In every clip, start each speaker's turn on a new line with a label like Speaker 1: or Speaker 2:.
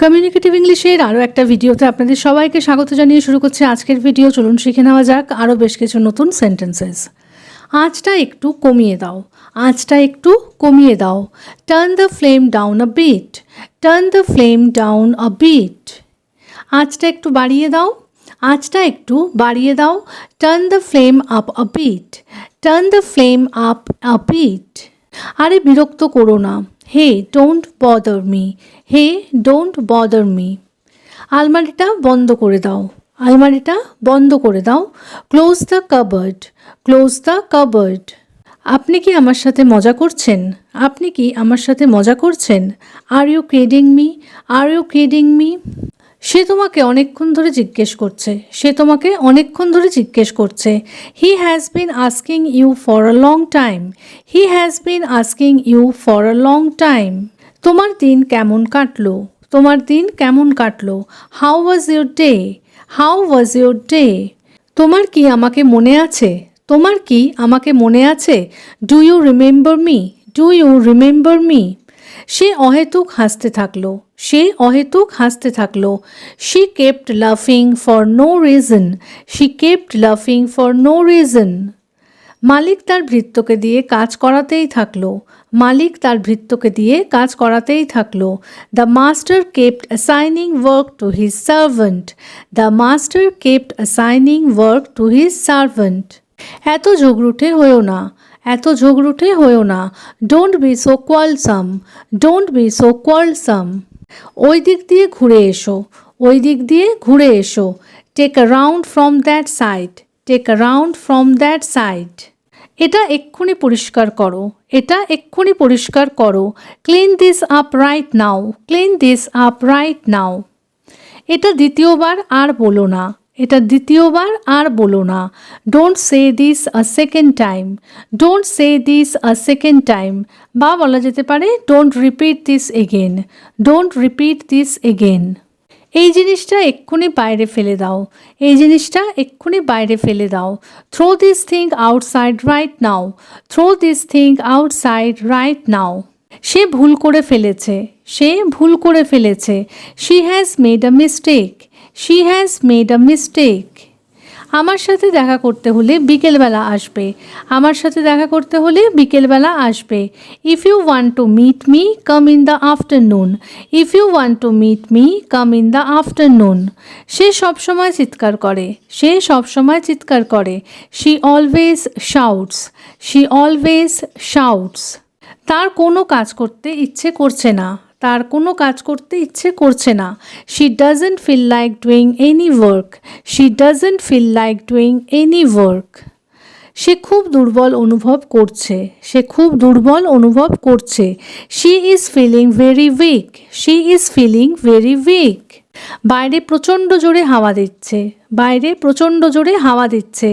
Speaker 1: Communicative ইংলিশের আরও একটা ভিডিওতে আপনাদের সবাইকে স্বাগত জানিয়ে শুরু করছে আজকের ভিডিও। চলুন শিখে নেওয়া যাক আরও বেশ কিছু নতুন সেন্টেন্সেস। আঁচটা একটু কমিয়ে দাও, আঁচটা একটু কমিয়ে দাও। Turn the flame down a bit, turn the flame down a bit. আঁচটা একটু বাড়িয়ে দাও, আঁচটা একটু বাড়িয়ে দাও। Turn the flame up a bit, turn the flame up a bit. আরে বিরক্ত করো না, hey don't bother me, hey don't bother me. আলমারিটা বন্ধ করে দাও, আলমারিটা বন্ধ করে দাও। Close the cupboard, close the cupboard. আপনি কি আমার সাথে মজা করছেন, আপনি কি আমার সাথে মজা করছেন? Are you kidding me, are you kidding me. সে তোমাকে অনেকক্ষণ ধরে জিজ্ঞেস করছে, সে তোমাকে অনেকক্ষণ ধরে জিজ্ঞেস করছে। He has been asking you for a long time, he has been asking you for a long time. তোমার দিন কেমন কাটলো, তোমার দিন কেমন কাটলো? How was your day, how was your day. তোমার কি আমাকে মনে আছে, তোমার কি আমাকে মনে আছে? Do you remember me, do you remember me. সে অহেতুক হাসতে থাকলো, সে অহেতুক হাসতে থাকলো। শি কেপ্ট লাফিং for no reason, she kept লাফিং ফর নো রিজন। মালিক তার ভৃত্যকে দিয়ে কাজ করাতেই থাকলো, মালিক তার ভৃত্যকে দিয়ে কাজ করাতেই থাকলো। The master kept assigning work to his servant, the master kept assigning work to his servant. এত ঝগড়ুটে হয়েও না, এত ঝগড়ুটে হয়েও না। Don't be so quarrelsome, don't be so quarrelsome. ওই দিক দিয়ে ঘুরে এসো, ওই দিক দিয়ে ঘুরে এসো। Take a round from that side, take a round from that side. এটা এক্ষুনি পরিষ্কার করো, এটা এক্ষুনি পরিষ্কার করো। Clean this up right now, clean this up right now. এটা দ্বিতীয়বার আর বলো না, এটা দ্বিতীয়বার আর বলো না। Don't say this a second time, don't say this a second time. বা বলা যেতে পারে don't repeat this again, don't repeat this again. এই জিনিসটা এক্ষুনি বাইরে ফেলে দাও, এই জিনিসটা এক্ষুনি বাইরে ফেলে দাও। Throw this thing outside right now, throw this thing outside right now. সে ভুল করে ফেলেছে, সে ভুল করে ফেলেছে। She has made a mistake, she has made a mistake. আমার সাথে দেখা করতে হলে বিকেলবেলা আসবে, আমার সাথে দেখা করতে হলে বিকেলবেলা আসবে। If you want to meet me come in the afternoon, if you want to meet me come in the afternoon. সে সবসময় চিৎকার করে, সে সবসময় চিৎকার করে। She always shouts, she always shouts. তার কোনো কাজ করতে ইচ্ছে করছে না, তার কোনো কাজ করতে ইচ্ছে করছে না। She doesn't feel like doing any work, she doesn't feel like doing any work. সে খুব দুর্বল অনুভব করছে, সে খুব দুর্বল অনুভব করছে। She is feeling very weak, she is feeling very weak. বাইরে প্রচণ্ড জোরে হাওয়া দিচ্ছে, বাইরে প্রচণ্ড জোরে হাওয়া দিচ্ছে।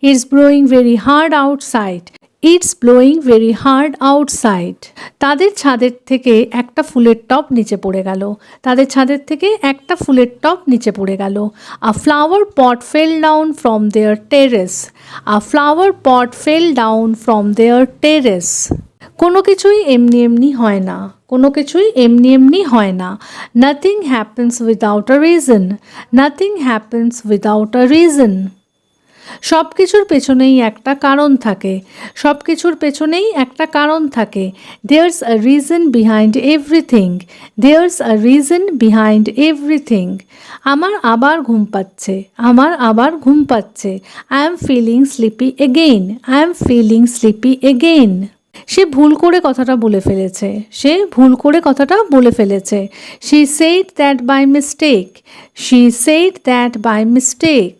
Speaker 1: It's blowing very hard outside, it's blowing very hard outside. তাদের ছাদের থেকে একটা ফুলের টব নিচে পড়ে গেল, তাদের ছাদের থেকে একটা ফুলের টব নিচে পড়ে গেল। A flower pot fell down from their terrace, a flower pot fell down from their terrace. কোনো কিছুই এমনি এমনি হয় না, কোনো কিছুই এমনি এমনি হয় না। Nothing happens without a reason, nothing happens without a reason. সব কিছুর পেছনেই একটা কারণ থাকে, সব কিছুর পেছনেই একটা কারণ থাকে। There's a reason behind everything, there's a reason behind everything. আমার আবার ঘুম পাচ্ছে, আমার আবার ঘুম পাচ্ছে। I am feeling sleepy again, I am feeling sleepy again. সে ভুল করে কথাটা বলে ফেলেছে, সে ভুল করে কথাটা বলে ফেলেছে। She said that by mistake, she said that by mistake.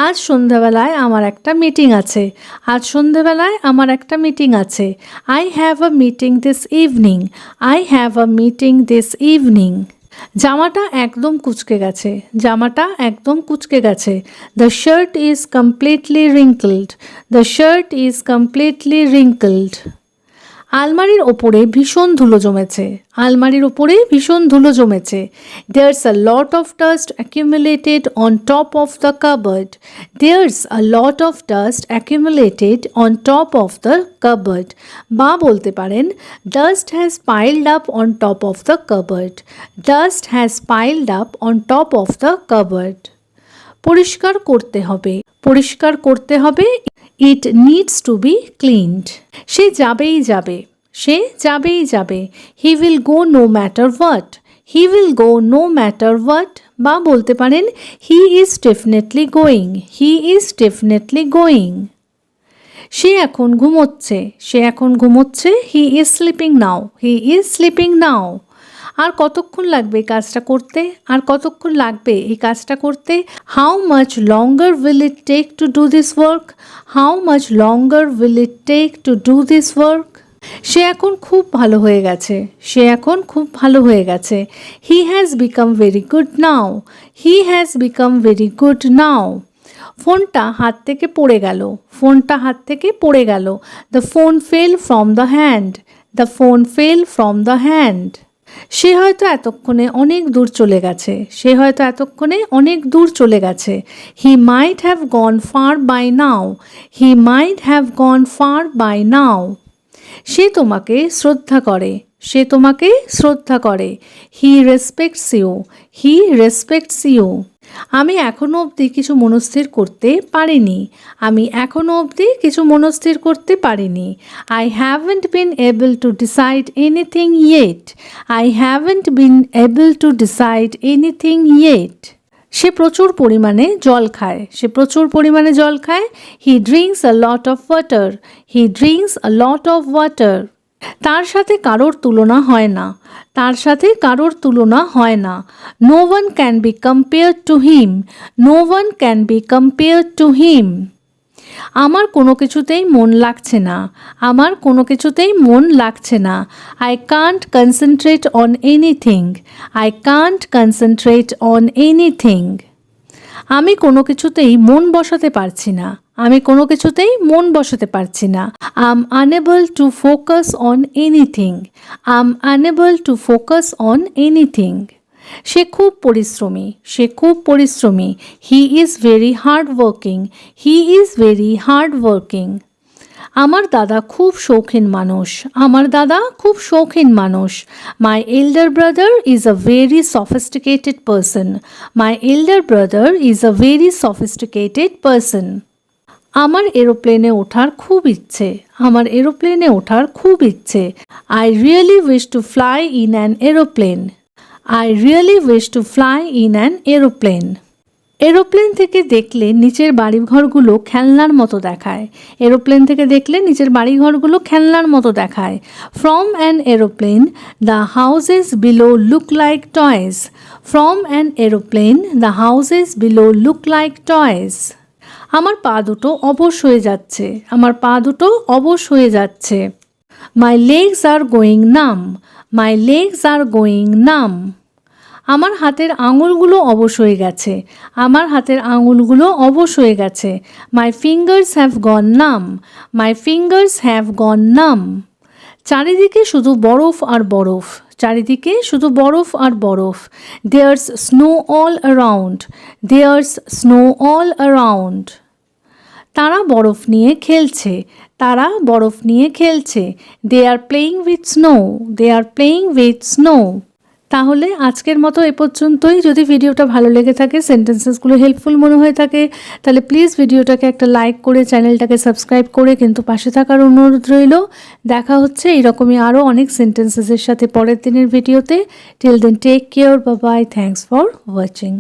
Speaker 1: আজ সন্ধ্যাবেলায় আমার একটা মিটিং আছে, আজ সন্ধ্যাবেলায় আমার একটা মিটিং আছে। I have a meeting this evening, I have a meeting this evening. জামাটা একদম কুঁচকে গেছে, জামাটা একদম কুঁচকে গেছে। The shirt is completely wrinkled, the shirt is completely wrinkled. আলমারির ওপরে ভীষণ ধুলো জমেছে। আলমারির ওপরে ভীষণ ধুলো জমেছে। There's a lot of dust accumulated on top of the cupboard. There's a lot of dust accumulated on top of the cupboard. বা বলতে পারেন dust has piled up on top of the cupboard. Dust has piled up on top of the cupboard. পরিষ্কার করতে হবে। পরিষ্কার করতে হবে। It needs to be cleaned. সে যাবেই যাবে। সে যাবেই যাবে। He will go no matter what. He will go no matter what. বা বলতে পারেন he is definitely going. He is definitely going. সে এখন ঘুমোচ্ছে। সে এখন ঘুমোচ্ছে। He is sleeping now. He is sleeping now. আর কতক্ষণ লাগবে এই কাজটা করতে? আর কতক্ষণ লাগবে এই কাজটা করতে? How much longer will it take to do this work? How much longer will it take to do this work? সে এখন খুব ভালো হয়ে গেছে। সে এখন খুব ভালো হয়ে গেছে। He has become very good now. He has become very good now. ফোনটা হাত থেকে পড়ে গেল। ফোনটা হাত থেকে পড়ে গেল। The phone fell from the hand. The phone fell from the hand. সে হয়তো এতক্ষণে অনেক দূর চলে গেছে। সে হয়তো এতক্ষণে অনেক দূর চলে গেছে। He might have gone far by now. He might have gone far by now. সে তোমাকে শ্রদ্ধা করে। সে তোমাকে শ্রদ্ধা করে। He respects you. He respects you. আমি এখনো অবধি কিছু মনস্থির করতে পারিনি। আমি এখনো অবধি কিছু মনস্থির করতে পারিনি। I haven't been able to decide anything yet. I haven't been able to decide anything yet. সে প্রচুর পরিমাণে জল খায়। সে প্রচুর পরিমাণে জল খায়। He drinks a lot of water. He drinks a lot of water. তার সাথে কারোর তুলনা হয় না। তার সাথে কারোর তুলনা হয় না। No one can be compared to him. No one can be compared to him. আমার কোনো কিছুতেই মন লাগছে না। আমার কোনো কিছুতেই মন লাগছে না। I can't concentrate on anything. I can't concentrate on anything. আমি কোনো কিছুতেই মন বসাতে পারছি না। আমি কোনো কিছুতেই মন বসাতে পারছি না। I'm unable to focus on anything. I'm unable to focus on anything. সে খুব পরিশ্রমী। সে খুব পরিশ্রমী। He is very hard working. He is very hard working. আমার দাদা খুব শৌখিন মানুষ। আমার দাদা খুব শৌখিন মানুষ। My elder brother is a very sophisticated person. My elder brother is a very sophisticated person. আমার এরোপ্লেনে ওঠার খুব ইচ্ছে। আমার এরোপ্লেনে ওঠার খুব ইচ্ছে। I really wish to fly in an aeroplane. I really wish to fly in an aeroplane. Aeroplane থেকে দেখলে নিচের বাড়িঘরগুলো খেলনার মতো দেখায়। এরোপ্লেন থেকে দেখলে নিচের বাড়িঘরগুলো খেলনার মতো দেখায়। From an aeroplane, the houses below look like toys. From an aeroplane, the houses below look like toys. আমার পা দুটো অবশ হয়ে যাচ্ছে। আমার পা দুটো অবশ হয়ে যাচ্ছে। My legs are going numb. My legs are going numb. আমার হাতের আঙুলগুলো অবশ হয়ে গেছে। আমার হাতের আঙুলগুলো অবশ হয়ে গেছে। My fingers have gone numb. My fingers have gone numb. চারিদিকে শুধু বরফ আর বরফ। চারিদিকে শুধু বরফ আর বরফ। There's snow all around. There's snow all around. তারা বরফ নিয়ে খেলছে। তারা বরফ নিয়ে খেলছে। They are playing with snow. They are playing with snow. তাহলে আজকের মতো এ পর্যন্তই। যদি ভিডিওটা ভালো লেগে থাকে, সেন্টেন্সেসগুলো হেল্পফুল মনে হয়ে থাকে, তাহলে প্লিজ ভিডিওটাকে একটা লাইক করে চ্যানেলটাকে সাবস্ক্রাইব করে কিন্তু পাশে থাকার অনুরোধ রইল। দেখা হচ্ছে এইরকমই আরও অনেক সেন্টেন্সেসের সাথে পরের দিনের ভিডিওতে। Till then take care, bye bye, thanks for watching.